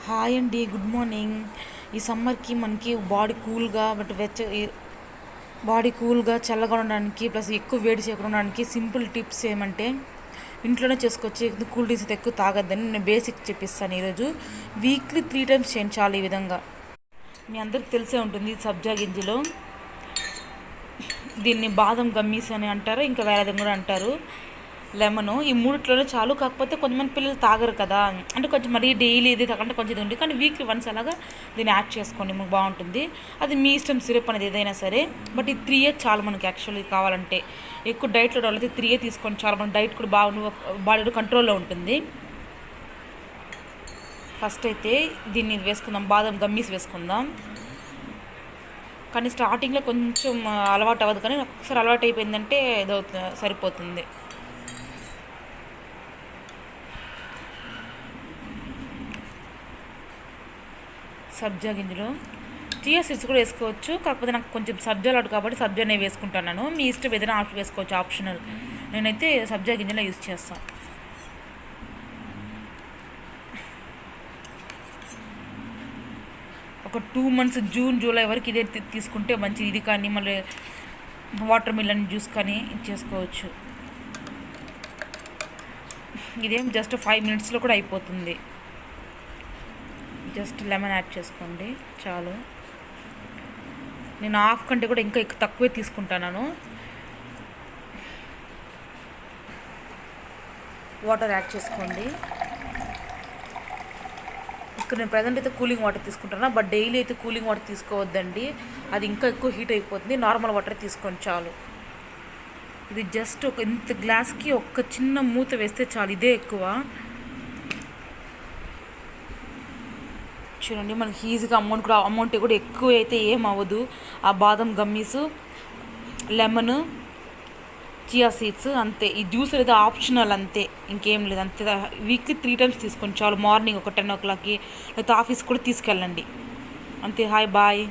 Hi అండి, good morning. ఈ సమ్మర్కి మనకి బాడీ కూల్గా చల్లగా ఉండడానికి ప్లస్ ఎక్కువ వేడి చేయకుండా ఉండడానికి సింపుల్ టిప్స్ ఏమంటే ఇంట్లోనే చేసుకోవచ్చు. ఎక్కువ కూల్ డ్రింక్స్ అయితే ఎక్కువ తాగద్దని నేను బేసిక్ చెప్పిస్తాను ఈరోజు. వీక్లీ 3 టైమ్స్ చేయండి చాలు. ఈ విధంగా మీ అందరికి తెలిసే ఉంటుంది. సబ్జా గింజలు, దీన్ని బాదం గమ్మీస్ అని అంటారు, ఇంకా వేరేది కూడా అంటారు. లెమను, ఈ మూడిట్లోనే చాలు. కాకపోతే కొంతమంది పిల్లలు తాగరు కదా, అంటే కొంచెం మరీ డైలీ ఇది తాగంటే కొంచెం ఇది ఉంది, కానీ వీక్లీ వన్స్ అలాగా దీన్ని యాడ్ చేసుకోండి, మనకు బాగుంటుంది. అది మీ ఇష్టం, సిరప్ అనేది ఏదైనా సరే. బట్ ఈ 3 చాలు మనకి యాక్చువల్లీ కావాలంటే. ఎక్కువ డైట్లో వాళ్ళైతే 3 తీసుకోండి చాలు. మన డైట్ కూడా బాడీ కంట్రోల్లో ఉంటుంది. ఫస్ట్ అయితే దీన్ని వేసుకుందాం, బాదం గమ్మీస్ వేసుకుందాం. కానీ స్టార్టింగ్లో కొంచెం అలవాటు అవ్వదు, కానీ ఒకసారి అలవాటు అయిపోయిందంటే సరిపోతుంది. సబ్జా గింజలు, చియా సీడ్స్ కూడా వేసుకోవచ్చు. కాకపోతే నాకు కొంచెం సబ్జా అలవాటు కాబట్టి సబ్జానే వేసుకుంటున్నాను. మీ ఇష్టం ఏదైనా వేసుకోవచ్చు, ఆప్షనల్. నేనైతే సబ్జా గింజలో యూజ్ చేస్తాను. ఒక 2 months జూన్ జూలై వరకు ఇదే తీసుకుంటే మంచిది. ఇది కానీ మళ్ళీ వాటర్ మిలన్ జ్యూస్ కానీ చేసుకోవచ్చు. ఇదేం జస్ట్ 5 minutesలో కూడా అయిపోతుంది. జస్ట్ లెమన్ యాడ్ చేసుకోండి చాలు. నేను హాఫ్ కంటే కూడా ఇంకా తక్కువే తీసుకుంటున్నాను. వాటర్ యాడ్ చేసుకోండి. ఇక్కడ నేను ప్రజెంట్ అయితే కూలింగ్ వాటర్ తీసుకుంటున్నా, బట్ డైలీ అయితే కూలింగ్ వాటర్ తీసుకోవద్దండి, అది ఇంకా ఎక్కువ హీట్ అయిపోతుంది. నార్మల్ వాటర్ తీసుకోండి చాలు. ఇది జస్ట్ ఇంత గ్లాస్కి ఒక చిన్న మూత వేస్తే చాలు, ఇదే ఎక్కువ. చూడండి, మనకి ఈజీగా అమౌంట్ కూడా ఎక్కువ అయితే ఏం అవ్వదు. ఆ బాదం గమ్మీసు, లెమన్, చియా సీడ్స్ అంతే. ఈ జ్యూస్ అయితే ఆప్షనల్ అంతే, ఇంకేం లేదు. అంతే. వీక్లీ 3 times తీసుకోండి చాలు. మార్నింగ్ ఒక 10 o'clockకి, లేకపోతే ఆఫీస్ కూడా తీసుకెళ్ళండి అంతే. Hi bye.